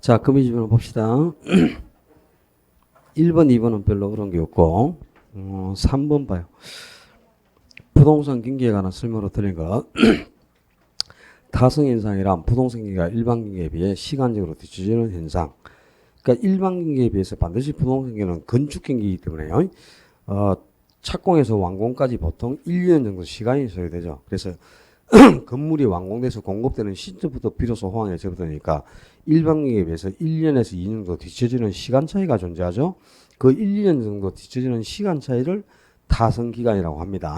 자, 금이집을 봅시다. 1번, 2번은 별로 그런 게 없고, 3번 봐요. 부동산 경기에 관한 설명으로 드린 것. 타성현상이란 부동산 경기가 일반 경기에 비해 시간적으로 뒤처지는 현상. 그러니까 일반 경기에 비해서 반드시 부동산 경기는 건축 경기이기 때문에요. 착공에서 완공까지 보통 1년 정도 시간이 소요되죠. 그래서 건물이 완공돼서 공급되는 시점부터 비로소 호황에 접어드니까 일반 경기에 비해서 1년에서 2년 정도 뒤처지는 시간 차이가 존재하죠. 그 1, 2년 정도 뒤처지는 시간 차이를 타성 기간이라고 합니다.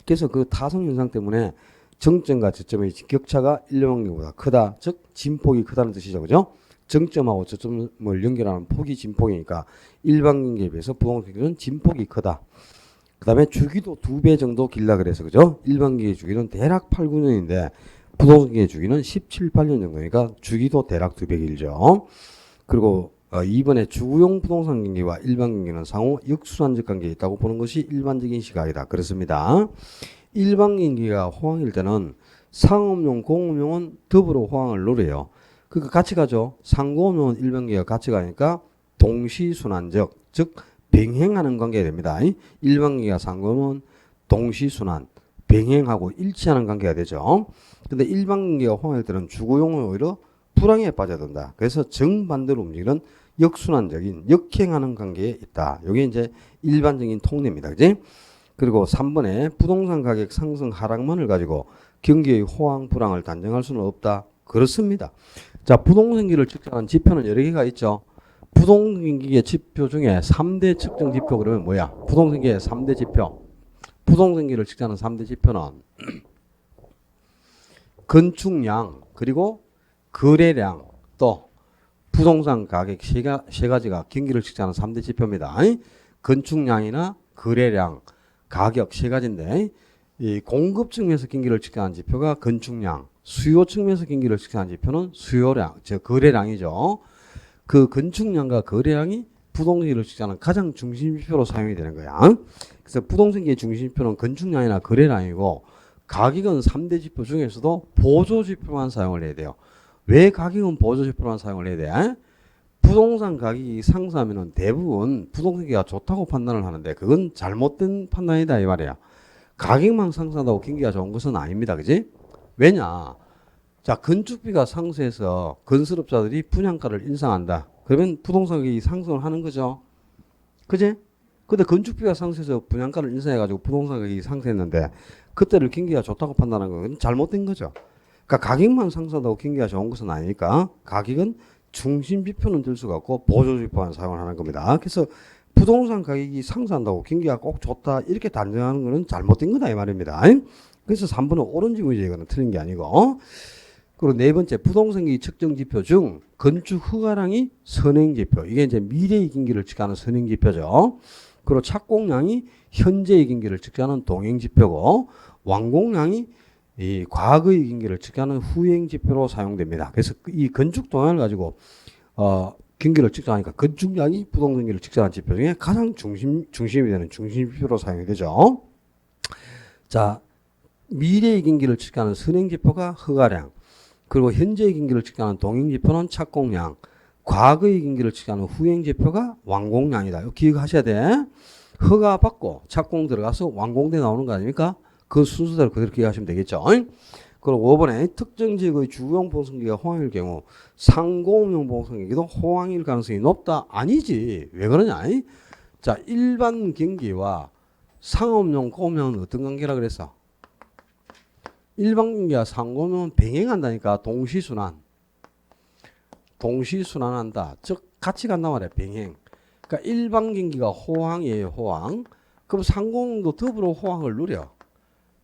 그래서 그 타성 현상 때문에 정점과 저점의 격차가 일반 경기보다 크다. 즉 진폭이 크다는 뜻이죠. 그죠? 정점하고 저점을 연결하는 폭이 진폭이니까 일반 경기에 비해서 부동산 경기는 진폭이 크다. 그 다음에 주기도 2배 정도 길다 그래서 그죠? 일반 경기 주기는 대략 8, 9년인데 부동산 경기 주기는 17, 8년 정도니까 주기도 대략 2배 길죠. 그리고 이번에 주구용 부동산 경기와 일반 경기는 상호 역순환적 관계에 있다고 보는 것이 일반적인 시각이다. 그렇습니다. 일반 경기가 호황일 때는 상업용, 공업용은 더불어 호황을 노려요. 그러니까 같이 가죠. 상공업용은 일반 경기가 같이 가니까 동시순환적, 즉 병행하는 관계가 됩니다. 일반 경기가 상공업은 동시순환, 병행하고 일치하는 관계가 되죠. 근데 일반 경기가 호황일 때는 주구용은 오히려 불황에 빠져든다. 그래서 정반대로 움직이는 역순환적인 역행하는 관계에 있다. 이게 이제 일반적인 통례입니다. 그지? 그리고 3번에 부동산 가격 상승 하락만을 가지고 경기의 호황 불황을 단정할 수는 없다. 그렇습니다. 자, 부동산기를 측정하는 지표는 여러 개가 있죠. 부동산기의 지표 중에 3대 측정 지표 그러면 뭐야? 부동산기의 3대 지표. 부동산기를 측정하는 3대 지표는 건축량 그리고 거래량 또 부동산 가격 세 가지가 경기를 측정하는 3대 지표입니다. 건축량이나 거래량, 가격 세 가지인데 이 공급 측면에서 경기를 측정하는 지표가 건축량, 수요 측면에서 경기를 측정하는 지표는 수요량, 즉 거래량이죠. 그 건축량과 거래량이 부동산기를 측정하는 가장 중심지표로 사용이 되는 거야. 그래서 부동산기의 중심지표는 건축량이나 거래량이고 가격은 3대 지표 중에서도 보조지표만 사용을 해야 돼요. 왜 가격은 보조지표만 사용을 해야 돼? 부동산 가격이 상승하면 대부분 부동산기가 좋다고 판단을 하는데 그건 잘못된 판단이다 이 말이야. 가격만 상승한다고 경기가 좋은 것은 아닙니다. 그지? 왜냐? 자, 건축비가 상승해서 건설업자들이 분양가를 인상한다. 그러면 부동산 가격이 상승을 하는 거죠. 그지? 근데 건축비가 상승해서 분양가를 인상해가지고 부동산 가격이 상승했는데 그때를 경기가 좋다고 판단하는 건 잘못된 거죠. 그러니까 가격만 상승한다고 경기가 좋은 것은 아니니까 가격은 중심지표는 들 수가 없고 보조지표만 사용을 하는 겁니다. 그래서 부동산 가격이 상승한다고 경기가 꼭 좋다 이렇게 단정하는 것은 잘못된 거다 이 말입니다. 그래서 3번은 옳은 지문이죠. 이거는 틀린 게 아니고. 그리고 네 번째 부동산기 측정 지표 중 건축 허가량이 선행지표. 이게 이제 미래의 경기를 측정하는 선행지표죠. 그리고 착공량이 현재의 경기를 측정하는 동행지표고 완공량이 이 과거의 경기를 측정하는 후행지표로 사용됩니다. 그래서 이 건축 동향을 가지고 경기를 측정하니까 건축량이 부동산 경기를 측정하는 지표 중에 가장 중심이 되는 중심지표로 사용이 되죠. 자, 미래의 경기를 측정하는 선행지표가 허가량, 그리고 현재의 경기를 측정하는 동행지표는 착공량, 과거의 경기를 측정하는 후행지표가 완공량이다. 이거 기억하셔야 돼. 허가 받고 착공 들어가서 완공돼 나오는 거 아닙니까? 그 순서대로 그대로 기억하시면 되겠죠. 그리고 5번에 특정 지역의 주거용 보성기가 호황일 경우 상공용 보성기도 호황일 가능성이 높다? 아니지. 왜 그러냐? 자, 일반 경기와 상업용, 공업용은 어떤 관계라 그랬어? 일반 경기와 상공용은 병행한다니까. 동시순환한다. 즉 같이 간단 말이야. 병행. 그러니까 일반 경기가 호황이에요. 호황. 그럼 상공용도 더불어 호황을 누려.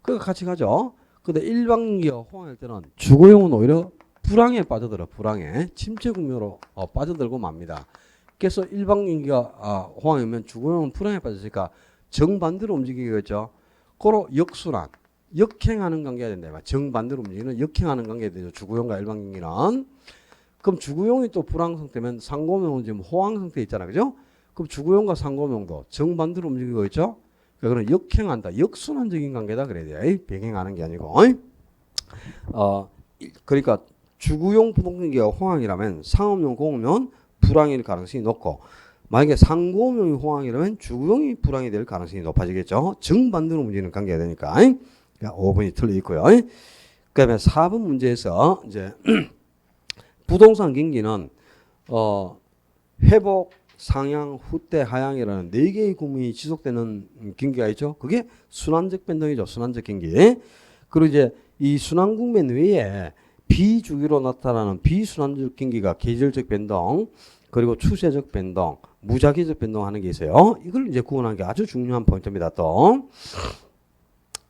그러니까 같이 가죠. 근데 일반 경기가 호황일 때는 주거용은 오히려 불황에 빠져들어. 불황에 침체 국면으로 빠져들고 맙니다. 그래서 일반 경기가 호황이면 주거용은 불황에 빠졌으니까 정반대로 움직이겠죠. 그로 역순환, 역행하는 관계가 된다. 정반대로 움직이는 역행하는 관계가 되죠. 주거용과 일반 경기는. 그럼 주거용이 또 불황 상태면 상공용은 지금 호황 상태에 있잖아. 그죠? 그럼 주거용과 상공용도 정반대로 움직이고 있죠. 그거는 역행한다. 역순환적인 관계다 그래야 돼. 병행하는 게 아니고. 그러니까 주거용 부동산기가 호황이라면 상업용 공업용은 불황일 가능성이 높고 만약에 상공업용이 호황이라면 주거용이 불황이 될 가능성이 높아지겠죠. 정반대로 문제는 관계가 되니까. 그러니까 5번이 틀려 있고요. 그다음에 4번 문제에서 이제 부동산 경기는 회복, 상향, 후퇴, 하향이라는 4개의 국면이 지속되는 경기가 있죠. 그게 순환적 변동이죠. 순환적 경기. 그리고 이제 이 순환 국면 외에 비주기로 나타나는 비순환적 경기가 계절적 변동, 그리고 추세적 변동, 무작위적 변동하는 게 있어요. 이걸 이제 구분하는 게 아주 중요한 포인트입니다. 또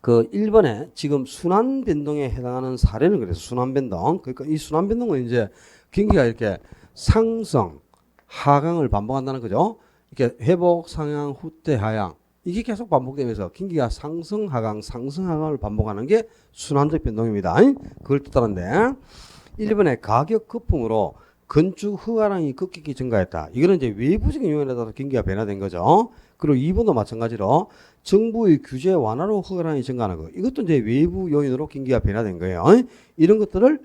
그 1번에 지금 순환 변동에 해당하는 사례는 그래서 순환 변동. 그러니까 이 순환 변동은 이제 경기가 이렇게 상승, 하강을 반복한다는 거죠. 이렇게 회복, 상향, 후퇴, 하향. 이게 계속 반복되면서 경기가 상승, 하강, 상승, 하강을 반복하는 게 순환적 변동입니다. 그걸 뜻하는데 1번에 가격 거품으로 건축 허가량이 급격히 증가했다. 이거는 이제 외부적인 요인에 따라서 경기가 변화된 거죠. 그리고 2번도 마찬가지로 정부의 규제 완화로 허가량이 증가하는 거. 이것도 이제 외부 요인으로 경기가 변화된 거예요. 이런 것들을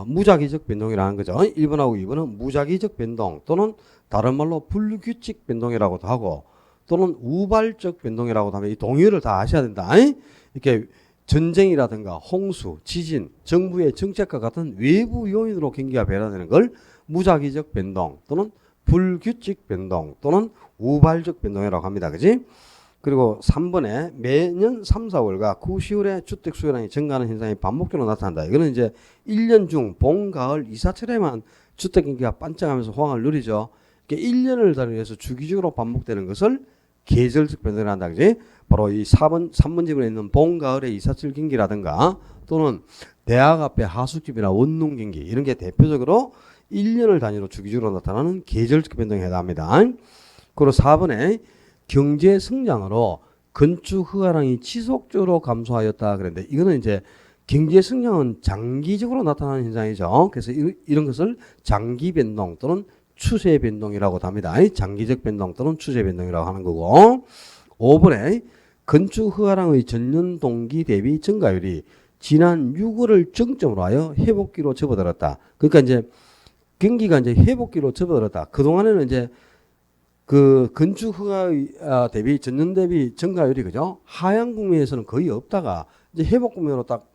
무작위적 변동이라는 거죠. 1번하고 2번은 무작위적 변동 또는 다른 말로 불규칙 변동이라고도 하고 또는 우발적 변동이라고도 하면 이 동의어를 다 아셔야 된다. 이렇게 전쟁이라든가 홍수, 지진, 정부의 정책과 같은 외부 요인으로 경기가 변화되는 걸 무작위적 변동 또는 불규칙 변동 또는 우발적 변동이라고 합니다. 그지? 그리고 3번에 매년 3, 4월과 9, 10월에 주택 수요량이 증가하는 현상이 반복적으로 나타난다. 이거는 이제 1년 중 봄, 가을, 이사철에만 주택 경기가 반짝하면서 호황을 누리죠. 1년을 단위해서 주기적으로 반복되는 것을 계절적 변동을 한다. 그지? 바로 이 3번 지문에 있는 봄, 가을의 이사철 경기라든가 또는 대학 앞에 하숙집이나 원룸 경기 이런 게 대표적으로 1년을 단위로 주기적으로 나타나는 계절적 변동에 해당합니다. 그리고 4번에 경제 성장으로 건축 허가량이 지속적으로 감소하였다 그랬는데 이거는 이제 경제 성장은 장기적으로 나타나는 현상이죠. 그래서 이런 것을 장기 변동 또는 추세 변동이라고 합니다. 장기적 변동 또는 추세 변동이라고 하는 거고 5번에 건축 허가량의 전년 동기 대비 증가율이 지난 6월을 정점으로 하여 회복기로 접어들었다. 그러니까 이제 경기가 이제 회복기로 접어들었다. 그동안에는 이제 그 건축 허가 대비 전년 대비 증가율이 그죠? 하향 국면에서는 거의 없다가 이제 회복 국면으로 딱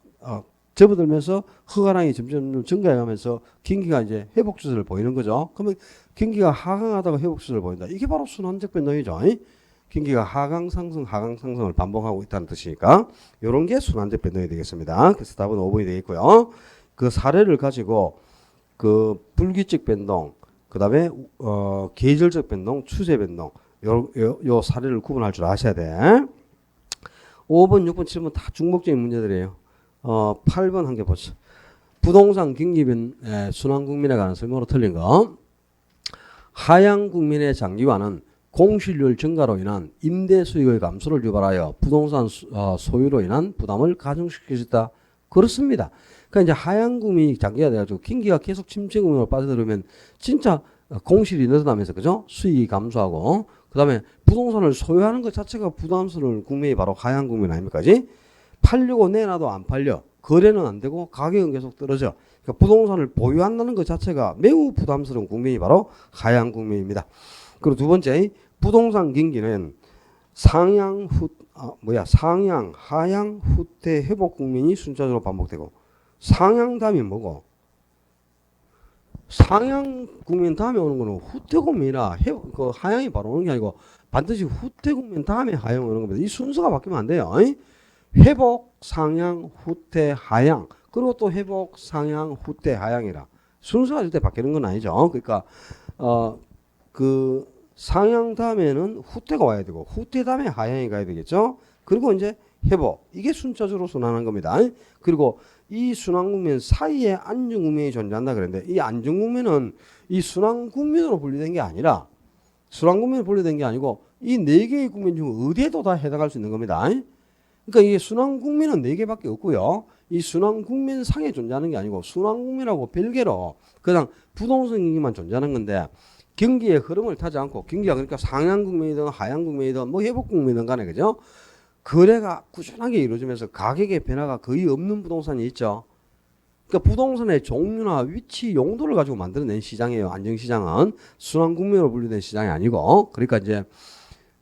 접어들면서 허가량이 점점 증가해가면서 경기가 이제 회복 추세를 보이는 거죠. 그러면 경기가 하강하다가 회복 추세를 보인다. 이게 바로 순환적 변동이죠. 경기가 하강 상승, 하강 상승을 반복하고 있다는 뜻이니까 이런 게 순환적 변동이 되겠습니다. 그래서 답은 5번이 되겠고요. 그 사례를 가지고 그 불규칙 변동, 그 다음에 계절적 변동, 추세 변동 요 사례를 구분할 줄 아셔야 돼. 5번, 6번, 7번 다 중복적인 문제들이에요. 8번 한 개 보죠. 부동산 경기 순환 국면에 관한 설명으로 틀린 거. 하향 국면의 장기화는 공실률 증가로 인한 임대 수익의 감소를 유발하여 부동산 소유로 인한 부담을 가중시킬 수 있다. 그렇습니다. 그러니까 이제 하향 국면이 장기화돼가지고 경기가 계속 침체 국면으로 빠져들으면 진짜 공실이 늘어나면서 그죠? 수익이 감소하고 그 다음에 부동산을 소유하는 것 자체가 부담스러운 국면이 바로 하향 국면 아닙니까? 팔려고 내놔도 안 팔려. 거래는 안 되고 가격은 계속 떨어져. 그러니까 부동산을 보유한다는 것 자체가 매우 부담스러운 국면이 바로 하향 국면입니다. 그리고 두 번째, 부동산 경기는 상향, 하향, 후퇴, 회복 국면이 순차적으로 반복되고 상향 다음이 뭐고? 상향 국면 다음에 오는 거는 후퇴 국면이라 그 하향이 바로 오는 게 아니고 반드시 후퇴 국면 다음에 하향 오는 겁니다. 이 순서가 바뀌면 안 돼요. 회복, 상향, 후퇴, 하향 그리고 또 회복, 상향, 후퇴, 하향이라 순서가 절대 바뀌는 건 아니죠. 그러니까 그 상향 다음에는 후퇴가 와야 되고 후퇴 다음에 하향이 가야 되겠죠. 그리고 이제 회복 이게 순차적으로 순환한 겁니다. 그리고 이 순환 국면 사이에 안정 국면이 존재한다 그랬는데 이 안정 국면은 이 순환 국면으로 분류된 게 아니라 순환 국면으로 분류된 게 아니고 이 네 개의 국면 중 어디에도 다 해당할 수 있는 겁니다. 그러니까 이게 순환 국면은 네 개밖에 없고요. 이 순환 국면 상에 존재하는 게 아니고 순환 국면하고 별개로 그냥 부동산 경기만 존재하는 건데 경기의 흐름을 타지 않고 경기가 그러니까 상향 국면이든 하향 국면이든 뭐 회복 국면이든 간에 그죠? 거래가 꾸준하게 이루어지면서 가격의 변화가 거의 없는 부동산이 있죠. 그러니까 부동산의 종류나 위치, 용도를 가지고 만들어낸 시장이에요. 안정시장은 순환국면으로 분류된 시장이 아니고, 그러니까 이제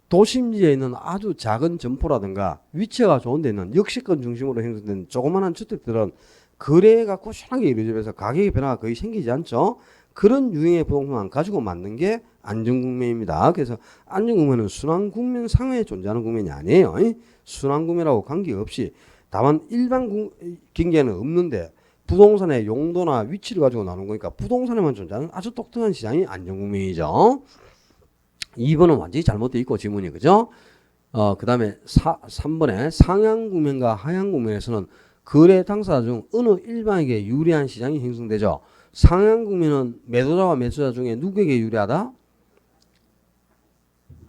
도심지에 있는 아주 작은 점포라든가 위치가 좋은 데 있는 역세권 중심으로 형성된 조그마한 주택들은 거래가 꾸준하게 이루어지면서 가격의 변화가 거의 생기지 않죠. 그런 유형의 부동산을 가지고 만든 게 안정국면입니다. 그래서 안정국면은 순환국면 상회에 존재하는 국면이 아니에요. 순환국면하고 관계없이 다만 일반 경제에는 없는데 부동산의 용도나 위치를 가지고 나눈 거니까 부동산에만 존재하는 아주 독특한 시장이 안정국면이죠. 2번은 완전히 잘못되어 있고 지문이 그죠? 그 다음에 3번에 상향국면과 하향국면에서는 거래 당사자 중 어느 일방에게 유리한 시장이 형성되죠. 상향국면은 매도자와 매수자 중에 누구에게 유리하다?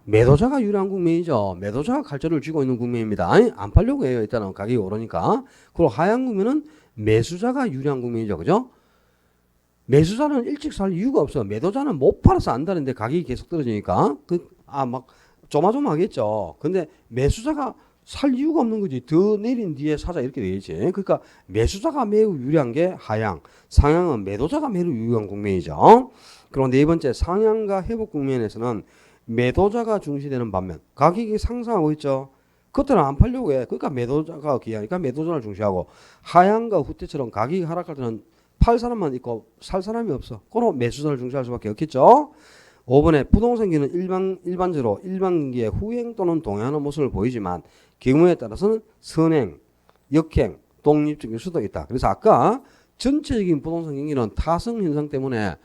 매도자가 유리한 국면이죠. 매도자가 칼자루를 쥐고 있는 국면입니다. 아니, 안 팔려고 해요. 일단은 가격이 오르니까. 그리고 하향국면은 매수자가 유리한 국면이죠. 그죠? 매수자는 일찍 살 이유가 없어. 매도자는 못 팔아서 안다는데 가격이 계속 떨어지니까. 막 조마조마하겠죠. 근데 매수자가 살 이유가 없는 거지. 더 내린 뒤에 사자 이렇게 되겠지. 그러니까 매수자가 매우 유리한 게 하향, 상향은 매도자가 매우 유리한 국면이죠. 그리고 네 번째 상향과 회복 국면에서는 매도자가 중시되는 반면 가격이 상승하고 있죠. 그때는 안 팔려고 해. 그러니까 매도자가 귀하니까 매도자를 중시하고 하향과 후퇴처럼 가격이 하락할 때는 팔 사람만 있고 살 사람이 없어. 그럼 매수자를 중시할 수밖에 없겠죠. 5번에 부동산기는 일반적으로 일반기에 후행 또는 동행하는 모습을 보이지만 경우에 따라서는 선행, 역행, 독립적일 수도 있다. 그래서 아까 전체적인 부동산 경기는 타성 현상 때문에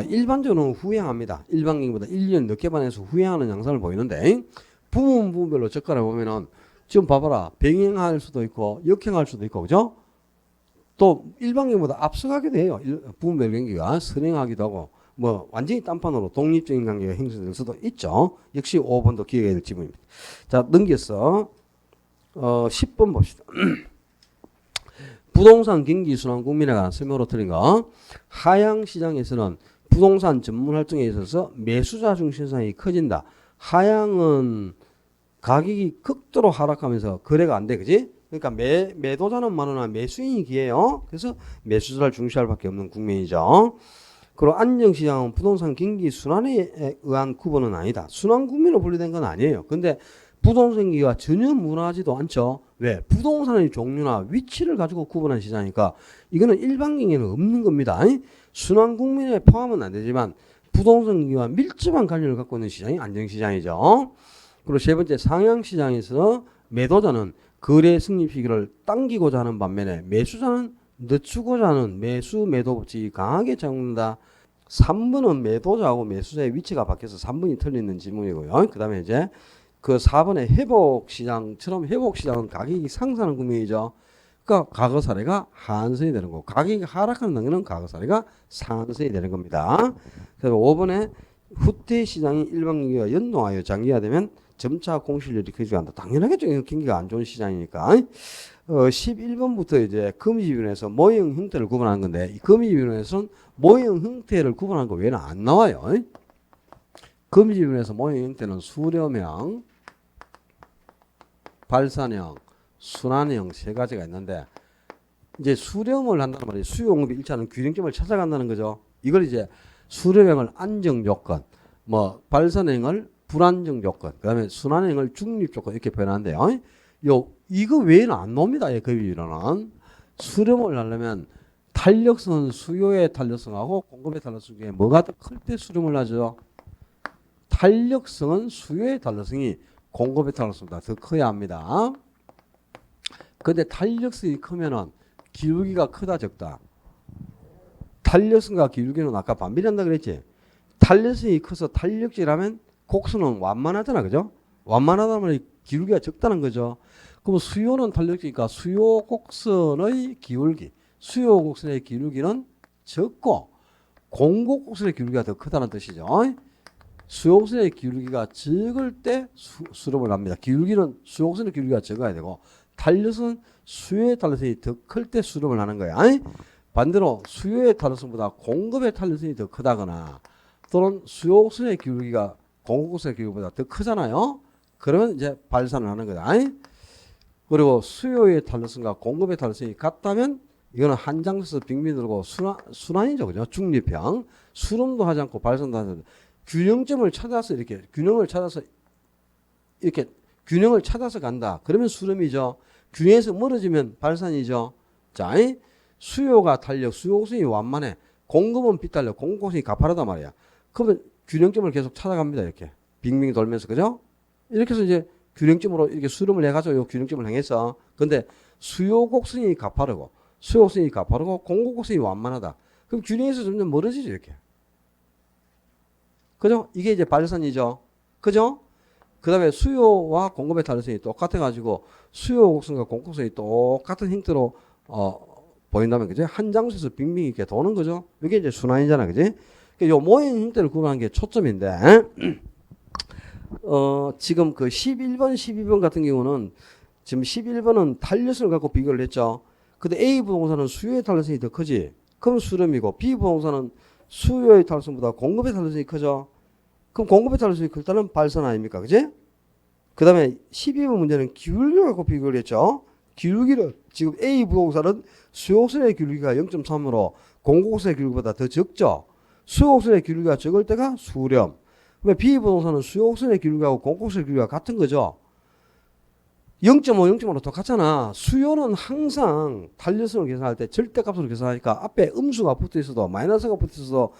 일반적으로는 후행합니다. 일반 경기보다 1년 늦게 반해서 후행하는 양상을 보이는데 부분별로 적간을 보면은 지금 봐봐라. 병행할 수도 있고 역행할 수도 있고 그죠? 또 일반 경기보다 앞서가기도 해요. 부분별 경기가 선행하기도 하고 뭐 완전히 딴판으로 독립적인 관계가 형성될 수도 있죠. 역시 5번도 기억해야 될 지문입니다. 자, 넘겨서 10번 봅시다. 부동산 경기 순환 국면에 관한 설명으로 드린 거. 하향 시장에서는 부동산 전문 활동에 있어서 매수자 중심 현상이 커진다. 하향은 가격이 극도로 하락하면서 거래가 안 돼, 그지? 그러니까 매도자는 많으나 매수인이 기해요. 그래서 매수자를 중시할 밖에 없는 국면이죠. 그리고 안정시장은 부동산 경기 순환에 의한 구분은 아니다. 순환 국면으로 분류된 건 아니에요. 근데 부동산 경기가 전혀 무난하지도 않죠. 왜? 부동산의 종류나 위치를 가지고 구분한 시장이니까 이거는 일반 경기에는 없는 겁니다. 순환 국면에 포함은 안 되지만 부동산 경기와 밀접한 관련을 갖고 있는 시장이 안정시장이죠. 그리고 세 번째 상향시장에서 매도자는 거래 승립 시기를 당기고자 하는 반면에 매수자는 늦추고자 하는 매수 매도 법칙이 강하게 작용한다. 3번은 매도자하고 매수자의 위치가 바뀌어서 3번이 틀리는 질문이고요. 그 다음에 이제 그 4번의 회복시장처럼 회복시장은 가격이 상승하는 국면이죠. 그러니까 과거 사례가 한선이 되는 거고 가격이 하락하는 단계는 과거 사례가 상승이 되는 겁니다. 그래서 5번에 후퇴시장이 일반 경기와 연동하여 장기화되면 점차 공실률이 커지간다. 당연하겠죠. 경기가 안 좋은 시장이니까. 11번부터 이제 금지위원회에서 모형 형태를 구분하는 건데 이 금지위원회에서는 모형 형태를 구분하는 거 외에는 안 나와요. 금지위원회에서 모형 형태는 수렴형, 발산형, 순환형 세 가지가 있는데 이제 수렴을 한다는 말이 수요공급이 일치하는 균형점을 찾아간다는 거죠. 이걸 이제 수렴형을 안정 요건, 뭐 발산형을 불안정 조건, 그 다음에 순환형을 중립 조건 이렇게 표현하는데요. 이거 외에는 안 나옵니다. 금지위원회는. 수렴을 하려면 탄력성은 수요의 탄력성하고 공급의 탄력성 중에 뭐가 더 클 때 수렴을 하죠? 탄력성은 수요의 탄력성이 공급의 탄력성보다 더 커야 합니다. 근데 탄력성이 크면은 기울기가 크다 적다. 탄력성과 기울기는 아까 반비례한다 그랬지. 탄력성이 커서 탄력질하면 곡선은 완만하잖아, 그죠? 완만하다는 말이 기울기가 적다는 거죠. 그럼 수요는 탄력지니까 수요 곡선의 기울기, 수요 곡선의 기울기는 적고 공급 곡선의 기울기가 더 크다는 뜻이죠. 수요 곡선의 기울기가 적을 때 수렴을 합니다. 기울기는 수요 곡선의 기울기가 적어야 되고 탄력은 수요의 탄력성이 더 클 때 수렴을 하는 거야. 반대로 수요의 탄력성보다 공급의 탄력성이 더 크다거나 또는 수요 곡선의 기울기가 공급곡선의 기울기보다 더 크잖아요. 그러면 이제 발산을 하는 거다. 그리고 수요의 탄력성과 공급의 탄력성이 같다면 이거는 한장에서 빙빙 돌고 순환이죠. 그죠? 중립형. 수렴도 하지 않고 발산도 하지 않고 균형점을 찾아서 이렇게 균형을 찾아서 간다. 그러면 수렴이죠. 균형에서 멀어지면 발산이죠. 자, 수요가 탄력, 수요곡선이 완만해. 공급은 비탄력, 공급곡선이 가파르단 말이야. 그러면 균형점을 계속 찾아갑니다. 이렇게 빙빙 돌면서. 그죠? 이렇게 해서 이제 균형점으로 이렇게 수렴을 해가지고 요 균형점을 향해서. 근데 수요곡선이 가파르고 공급곡선이 완만하다. 그럼 균형에서 점점 멀어지죠. 이렇게. 그죠? 이게 이제 발산이죠. 그죠? 그 다음에 수요와 공급의 탄력성이 똑같아가지고 수요 곡선과 공급 곡선이 똑같은 형태로 보인다면, 그죠? 한 장소에서 빙빙 이렇게 도는 거죠. 이게 이제 순환이잖아, 그지? 요 모인 형태를 구분하는 게 초점인데, 지금 그 11번, 12번 같은 경우는 지금 11번은 탄력성을 갖고 비교를 했죠. 근데 A 부동산은 수요의 탄력성이 더 크지. 그럼 수렴이고, B 부동산은 수요의 탄력성보다 공급의 탄력성이 크죠. 그럼 공급의 탄력성이 클 때는 발산 아닙니까? 그지? 그 다음에 12번 문제는 기울기를 갖고 비교를 했죠. 기울기를, 지금 A 부동산은 수요곡선의 기울기가 0.3으로 공급곡선의 기울기보다 더 적죠. 수요곡선의 기울기가 적을 때가 수렴. 그러면 B 부동산은 수요곡선의 기울기하고 공급곡선의 기울기가 같은 거죠. 0.5, 0.5로 똑같잖아. 수요는 항상 탄력성을 계산할 때 절대값으로 계산하니까 앞에 음수가 붙어 있어도 마이너스가 붙어 있어도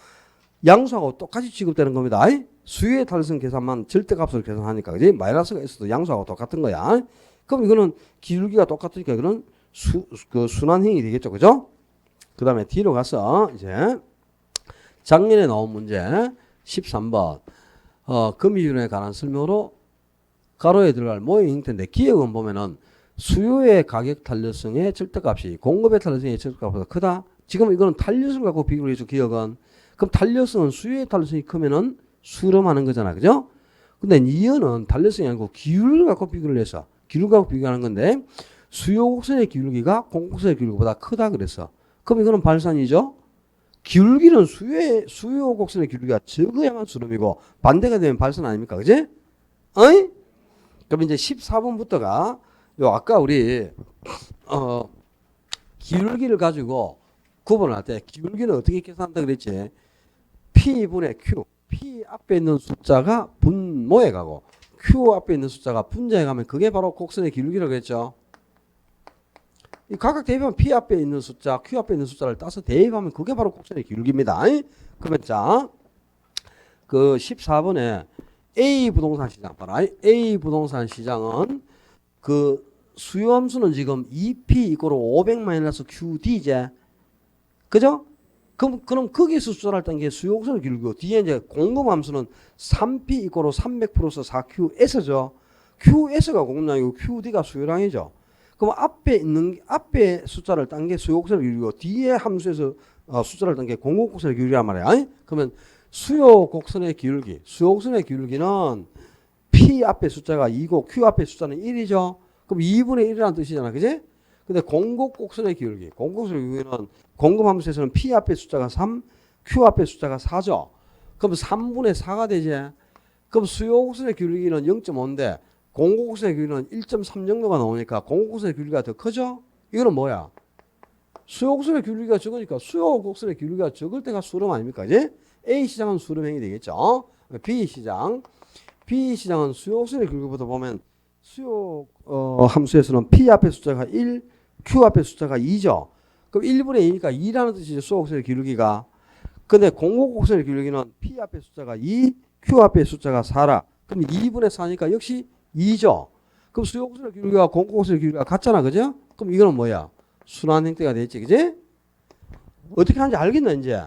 양수하고 똑같이 취급되는 겁니다. 수요의 탄력성 계산만 절대값으로 계산하니까, 그지? 마이너스가 있어도 양수하고 똑같은 거야. 그럼 이거는 기울기가 똑같으니까 이거는 순환형이 되겠죠, 그죠? 그 다음에 뒤로 가서 이제 작년에 나온 문제 13번 금이윤에 관한 설명으로 가로에 들어갈 모의 형태인데, 기억은 보면은 수요의 가격 탄력성의 절대값이 공급의 탄력성의 절대값보다 크다. 지금 이거는 탄력성을 갖고 비교를 해줘. 기억은. 그럼 탄력성은 수요의 탄력성이 크면은 수렴하는 거잖아, 그죠? 근데 이연은 탄력성이 아니고 기울기를 갖고 비교를 해서 기울기 갖고 비교하는 건데, 수요 곡선의 기울기가 공급 곡선의 기울기보다 크다 그랬어. 그럼 이거는 발산이죠. 기울기는 수요 곡선의 기울기가 적어야만 수렴이고 반대가 되면 발산 아닙니까, 그지? 어이? 그럼 이제 14번부터가 요 아까 우리 기울기를 가지고 구분을 할 때 기울기는 어떻게 계산한다 그랬지? P분의 Q. P 앞에 있는 숫자가 분모에 가고 Q 앞에 있는 숫자가 분자에 가면 그게 바로 곡선의 기울기라고 했죠. 이 각각 대입하면 P 앞에 있는 숫자, Q 앞에 있는 숫자를 따서 대입하면 그게 바로 곡선의 기울기입니다. 그러면 자, 그 14번에 A 부동산 시장 봐라. A 부동산 시장은 그 수요함수는 지금 2P 이꼬르 500-QD제. 그죠? 그럼 거기서 수절할 때 수요곡선을 기울기고, 뒤에 이제 공급함수는 3P 이꼬르 300 플러스 4QS죠. QS가 공급량이고 QD가 수요량이죠. 그럼 앞에 숫자를 딴 게 수요곡선을 기울기고, 뒤에 함수에서 숫자를 딴 게 공급곡선을 기울기란 말이야. 그러면 수요곡선의 기울기는 P 앞에 숫자가 2고 Q 앞에 숫자는 1이죠. 그럼 2분의 1이라는 뜻이잖아, 그지? 근데 공급곡선의 기울기는 공급함수에서는 P 앞에 숫자가 3, Q 앞에 숫자가 4죠. 그럼 3분의 4가 되지. 그럼 수요곡선의 기울기는 0.5인데 공급곡선의 기울기는 1.3 정도가 나오니까 공급곡선의 기울기가 더 크죠? 이거는 뭐야? 수요곡선의 기울기가 적으니까 수요곡선의 기울기가 적을 때가 수렴 아닙니까? 이제 A 시장은 수렴행이 되겠죠. B 시장은 수요곡선의 기울기보다 보면 수요 함수에서는 P 앞에 숫자가 1, Q 앞에 숫자가 2죠. 그럼 1분의 2니까 2라는 뜻이죠. 수요곡선의 기울기가. 근데 공급곡선의 기울기는 P 앞에 숫자가 2, Q 앞에 숫자가 4라. 그럼 2분의 4니까 역시 2죠. 그럼 수요곡선의 기울기가 공급곡선의 기울기가 같잖아, 그죠? 그럼 이거는 뭐야? 순환 형태가 되겠지, 그지? 어떻게 하는지 알겠나, 이제?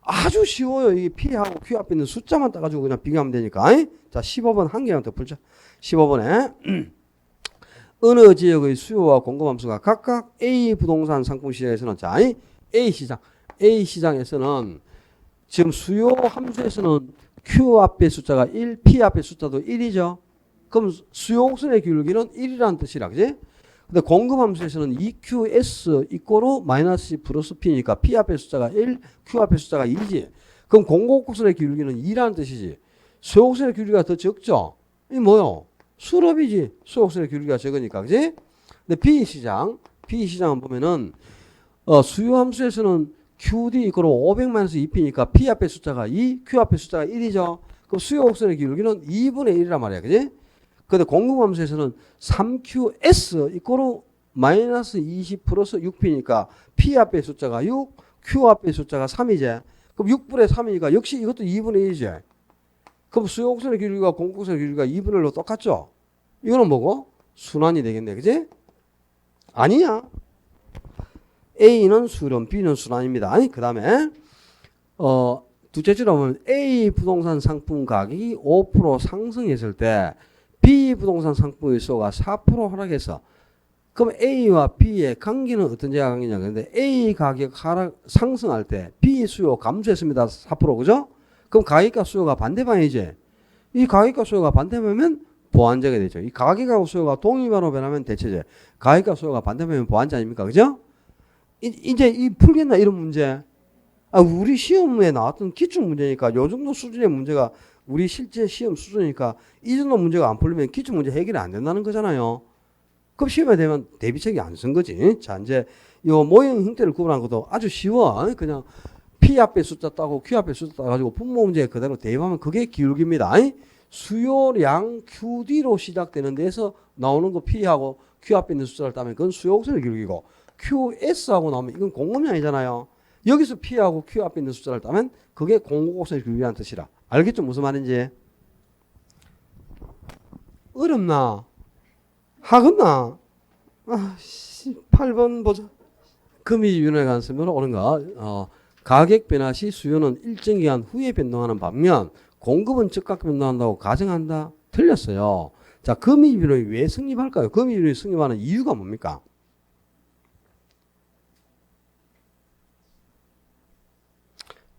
아주 쉬워요. 이 P하고 Q 앞에 있는 숫자만 따가지고 그냥 비교하면 되니까. 자, 15번 한 개만 더 풀자. 15번에 어느 지역의 수요와 공급함수가 각각 A 부동산 상품 시장에서는, 자, A 시장에서는 지금 수요 함수에서는 Q 앞에 숫자가 1, P 앞에 숫자도 1이죠. 그럼 수요곡선의 기울기는 1이라는 뜻이라, 그지? 근데 공급함수에서는 EQS 이꼬르 마이너스 플러스 P니까 P 앞에 숫자가 1, Q 앞에 숫자가 2지. 그럼 공급곡선의 기울기는 2라는 뜻이지. 수요곡선의 기울기가 더 적죠? 이 뭐요? 수렴이지. 수요곡선의 기울기가 적으니까, 그지? 근데 B 시장은 보면은 수요함수에서는 QD 이거로 500-2P니까 P 앞에 숫자가 2, Q 앞에 숫자가 1이죠. 그럼 수요 곡선의 기울기는 2분의 1이란 말이야. 그지? 근데 공급함수에서는 3QS 이거로 마이너스 20 플러스 6P니까 P 앞에 숫자가 6, Q 앞에 숫자가 3이지. 그럼 6분의 3이니까 역시 이것도 2분의 1이지. 그럼 수요 곡선의 기울기가 공급 곡선의 기울기가 2분의 1로 똑같죠? 이거는 뭐고? 순환이 되겠네. 그지? 아니야. A는 수렴, B는 순환입니다. 아니, 그 다음에, 둘째 줄에 보면 A 부동산 상품 가격이 5% 상승했을 때 B 부동산 상품의 수요가 4% 하락해서 그럼 A와 B의 관계는 어떤 제가 관계냐. 근데 A 가격 하락, 상승할 때 B 수요 감소했습니다. 4%. 그죠? 그럼 가격과 수요가 반대 방향이지. 이 가격과 수요가 반대 방향이면 보완제가 되죠. 이 가격과 수요가 동일방으로 변하면 대체제. 가격과 수요가 반대 방향이면 보완제 아닙니까? 그죠? 이제 이 풀겠나 이런 문제. 우리 시험에 나왔던 기출 문제니까 요 정도 수준의 문제가 우리 실제 시험 수준이니까 이 정도 문제가 안 풀리면 기출 문제 해결이 안 된다는 거잖아요. 그럼 시험에 되면 대비책이 안 쓴 거지. 자, 이제 요 모형 형태를 구분한 것도 아주 쉬워. 그냥 P 앞에 숫자 따고 Q 앞에 숫자 따가지고 분모 문제 그대로 대입하면 그게 기울기입니다. 수요량 QD로 시작되는 데에서 나오는 거 P하고 Q 앞에 있는 숫자를 따면 그건 수요 곡선의 기울기고 QS하고 나오면 이건 공급량이잖아요. 여기서 P하고 Q 앞에 있는 숫자를 따면 그게 공급곡선의 기울기라는 뜻이라. 알겠죠? 무슨 말인지? 어렵나? 하겠나? 8번 보자. 금이윤회 관으면 옳은가? 가격 변화 시 수요는 일정 기간 후에 변동하는 반면 공급은 즉각 변동한다고 가정한다? 틀렸어요. 자, 금이윤회 왜 성립할까요? 금이윤회 성립하는 이유가 뭡니까?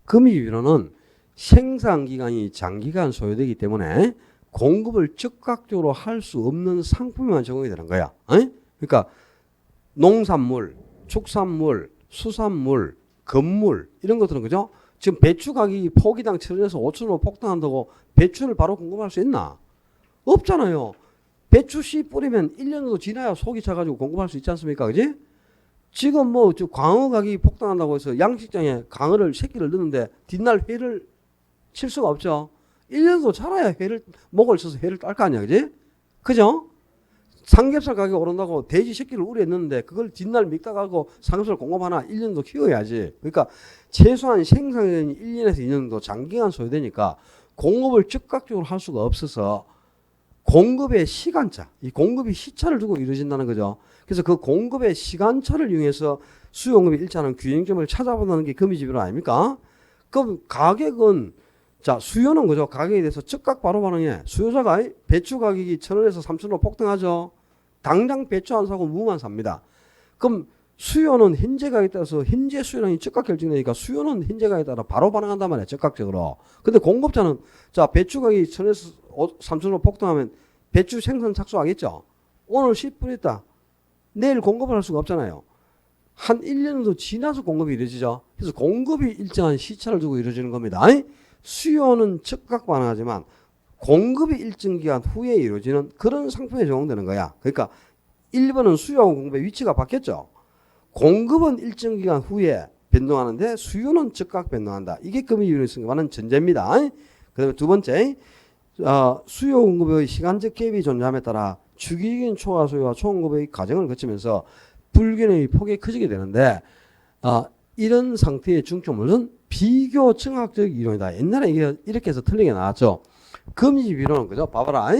금이윤회는 생산기간이 장기간 소요되기 때문에 공급을 즉각적으로 할 수 없는 상품에만 적용이 되는 거야. 그러니까 농산물, 축산물, 수산물, 건물 이런 것들은 그죠? 지금 배추 가격이 포기당 1,000원에서 5,000원으로 폭등한다고 배추를 바로 공급할 수 있나? 없잖아요. 배추 씨 뿌리면 1년 정도 지나야 속이 차가지고 공급할 수 있지 않습니까? 그지? 지금 뭐 광어 가격이 폭등한다고 해서 양식장에 광어를 새끼를 넣는데 뒷날 회를 칠 수가 없죠. 1년 정도 자라야 회를 목을 쳐서 회를 딸 거 아니야. 그지? 그죠? 삼겹살 가격 오른다고 돼지 새끼를 우려했는데 그걸 뒷날 믹다가고 삼겹살 공급하나 1년 정도 키워야지. 그러니까 최소한 생산량이 1년에서 2년 정도 장기간 소요되니까 공급을 즉각적으로 할 수가 없어서 공급의 시간차, 이 공급이 시차를 두고 이루어진다는 거죠. 그래서 그 공급의 시간차를 이용해서 수요 공급이 일치하는 균형점을 찾아본다는 게 금이지변화 아닙니까? 그럼 가격은 자, 수요는 그죠? 가격에 대해서 즉각 바로 반응해. 수요자가 배추 가격이 1,000원에서 3,000원으로 폭등하죠. 당장 배추 안 사고 무만 삽니다. 그럼 수요는 현재 가격에 따라서 현재 수요량이 즉각 결정되니까 수요는 현재 가격에 따라 바로 반응한단 말이야. 즉각적으로. 근데 공급자는 자, 배추 가격이 1,000원에서 3,000원으로 폭등하면 배추 생산 착수하겠죠. 오늘 10분 있다. 내일 공급을 할 수가 없잖아요. 한 1년 정도 지나서 공급이 이루어지죠. 그래서 공급이 일정한 시차를 두고 이루어지는 겁니다. 수요는 즉각 반응하지만 공급이 일정 기간 후에 이루어지는 그런 상품에 적용되는 거야. 그러니까 1번은 수요하고 공급의 위치가 바뀌었죠. 공급은 일정 기간 후에 변동하는데 수요는 즉각 변동한다. 이게 금이윤회 성립하는 전제입니다. 그 다음에 두 번째, 수요 공급의 시간적 갭이 존재함에 따라 주기적인 초과 수요와 초공급의 과정을 거치면서 불균형의 폭이 커지게 되는데 이런 상태의 중점은 비교 정학적 이론이다. 옛날에 이게 이렇게 해서 틀리게 나왔죠. 금이비론은 그죠? 봐봐라.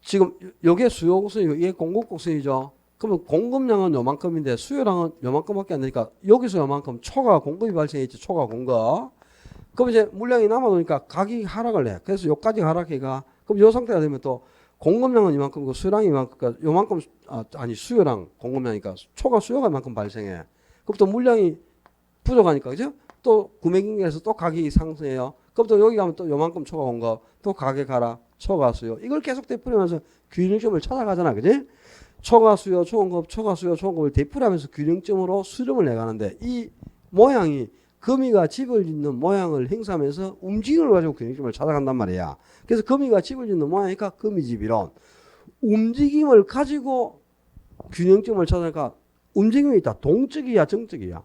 지금 요게 수요 곡선이고 이게 공급 곡선이죠. 그러면 공급량은 요만큼인데 수요량은 요만큼밖에 안 되니까 여기서 요만큼 초과 공급이 발생했지. 초과 공급. 그럼 이제 물량이 남아도니까 가격이 하락을 해. 그래서 요까지 하락해가. 그럼 요 상태가 되면 또 공급량은 이만큼이고 수요량이 이만큼, 그러니까 요만큼 수요량 공급량이니까 초과 수요가 이만큼 발생해. 그럼 또 물량이 부족하니까 그죠? 또 구매경기에서 또 가격이 상승해요. 그럼 또 여기 가면 또 요만큼 초과 공급, 또 가격 하락, 초과 수요. 이걸 계속 되풀이하면서 균형점을 찾아가잖아. 그지? 초과 수요, 초공급, 초과 수요, 초공급을 되풀이하면서 균형점으로 수렴을 내가는데 이 모양이 금이가 집을 짓는 모양을 행사하면서 움직임을 가지고 균형점을 찾아간단 말이야. 그래서 금이가 집을 짓는 모양이니까 금이집이론. 움직임을 가지고 균형점을 찾아가 움직임이 있다. 동적이야, 정적이야?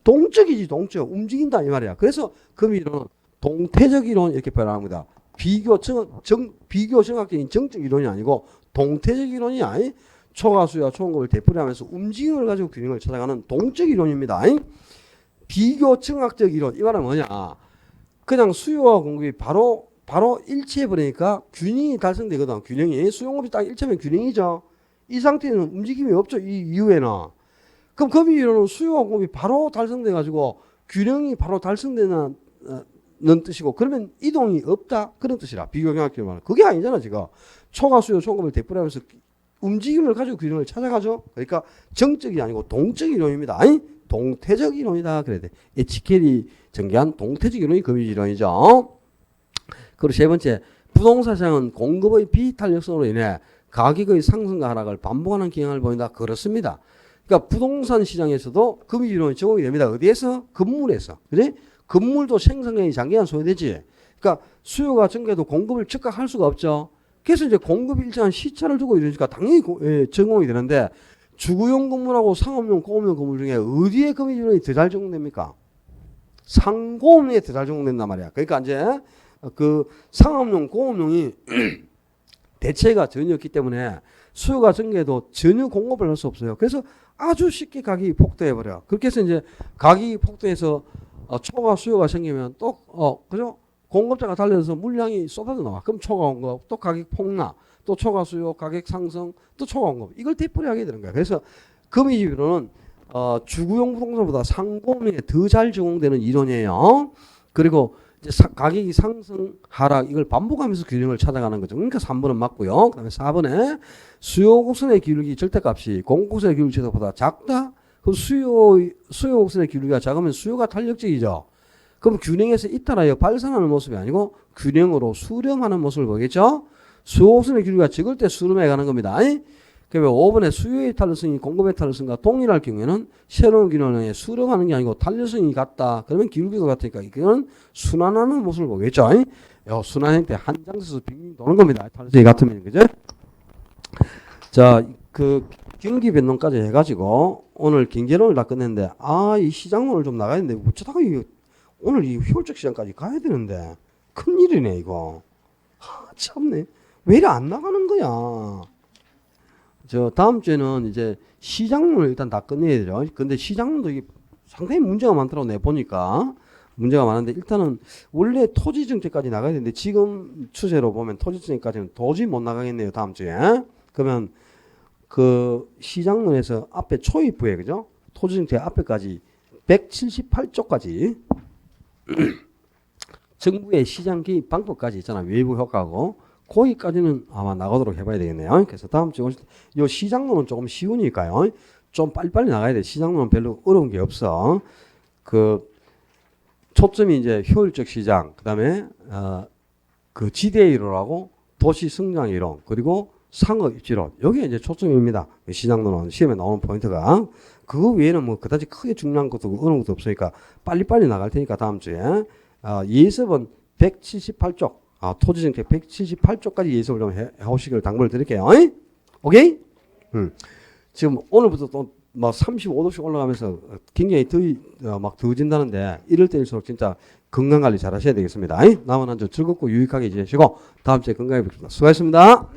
동적이지, 동적. 움직인다 이 말이야. 그래서 금이론은 동태적 이론 이렇게 표현합니다. 비교 정학적인 정적 이론이 아니고 동태적 이론이 아니 초가수와 초공급을 되풀이하면서 움직임을 가지고 균형을 찾아가는 동적 이론입니다. 비교 정학적 이론 이 말은 뭐냐? 그냥 수요와 공급이 바로 일치해 버리니까 균형이 달성되거든. 균형이 수요공급이 딱 일치하면 균형이죠. 이 상태에는 움직임이 없죠. 이 이후에는. 그럼 금이 이론은 수요와 공급이 바로 달성돼 가지고 균형이 바로 달성되는 뜻이고 그러면 이동이 없다 그런 뜻이라 비교경학적으로 말하는 그게 아니잖아 지금 초과 수요 초급을 되풀이하면서 움직임을 가지고 균형을 찾아가죠. 그러니까 정적이 아니고 동적 이론입니다. 아니 동태적 이론이다 그래야 돼. 에치켈이 전개한 동태적 이론이 금이 이론이죠. 그리고 세 번째 부동산 시장은 공급의 비탄력성으로 인해 가격의 상승과 하락을 반복하는 경향을 보인다. 그렇습니다. 그러니까 부동산 시장에서도 금이 이론이 적용이 됩니다. 어디에서? 건물에서. 그래? 건물도 생산량이 장기간 소요되지. 그러니까 수요가 증가해도 공급을 즉각 수가 없죠. 그래서 이제 공급이 일정한 시차를 두고 이러니까 당연히 적용이 되는데 주거용 건물하고 상업용, 공업용 건물 중에 어디에 금이 이론이 더 잘 적용됩니까? 상공업용에 더 잘 적용된단 말이야. 그러니까 이제 그 상업용, 공업용이 대체가 전혀 없기 때문에 수요가 증가해도 전혀 공급을 할 수 없어요. 그래서 아주 쉽게 가격이 폭등해버려. 그렇게 해서 이제 가격이 폭등해서 초과 수요가 생기면 또, 그죠? 공급자가 달려서 물량이 쏟아져 나와. 그럼 초과 공급, 또 가격 폭락, 또 초과 수요, 가격 상승, 또 초과 공급. 이걸 되풀이하게 되는 거야. 그래서 금이론은 주구용 부동산보다 상공에 더 잘 적용되는 이론이에요. 그리고 이제 가격이 상승, 하락 이걸 반복하면서 균형을 찾아가는 거죠. 그러니까 3번은 맞고요. 그다음에 4번에 수요 곡선의 기울기 절대값이 공급 곡선의 기울기 절대보다 작다. 그럼 수요 곡선의 기울기가 작으면 수요가 탄력적이죠. 그럼 균형에서 잇따라요 발산하는 모습이 아니고 균형으로 수렴하는 모습을 보겠죠. 수요 곡선의 기울기가 적을 때 수렴해 가는 겁니다. 그러면 5번에 수요의 탄력성이 공급의 탄력성과 동일할 경우에는 새로운 균형에 수렴하는 게 아니고 탄력성이 같다. 그러면 기울기가 같으니까 이거는 순환하는 모습을 보겠죠. 순환 형태 한 장에서 빙빙 도는 겁니다. 탄력성이 같으면 그죠? 자, 그 경기 변동까지 해가지고 오늘 경제론을 다 끝냈는데 이 시장론을 좀 나가야 되는데 어쩌다가 오늘 이 효율적 시장까지 가야 되는데 큰일이네 이거. 참네. 왜 이래 안 나가는 거야. 저 다음 주에는 이제 시장론을 일단 다 끝내야 되죠. 근데 시장론도 이게 상당히 문제가 많더라고 내 보니까. 문제가 많은데 일단은 원래 토지 정책까지 나가야 되는데 지금 추세로 보면 토지 정책까지는 도저히 못 나가겠네요. 다음 주에. 그러면 그 시장론에서 앞에 초입부에 그죠? 토지 정책 앞에까지 178조까지 정부의 시장 개입 방법까지 있잖아. 외부 효과하고 거기까지는 아마 나가도록 해봐야 되겠네요. 그래서 다음 주에 이 시장론은 조금 쉬우니까요. 좀 빨리빨리 나가야 돼. 시장론은 별로 어려운 게 없어. 그 초점이 이제 효율적 시장, 그다음에 그 지대 이론하고 도시 성장 이론, 그리고 상업 입지론. 여기에 이제 초점입니다. 시장론은 시험에 나오는 포인트가. 그거 외에는 뭐 그다지 크게 중요한 것도 어려운 것도 없으니까 빨리빨리 나갈 테니까 다음 주에 예습은 178쪽. 토지정책 178조까지 예습을 좀 해오시길 당부를 드릴게요. 오케이? 지금 오늘부터 또 막 35도씩 올라가면서 굉장히 막 더워진다는데 이럴 때일수록 진짜 건강관리 잘 하셔야 되겠습니다. 남은 한 주 즐겁고 유익하게 지내시고 다음 주에 건강히 뵙겠습니다. 수고하셨습니다.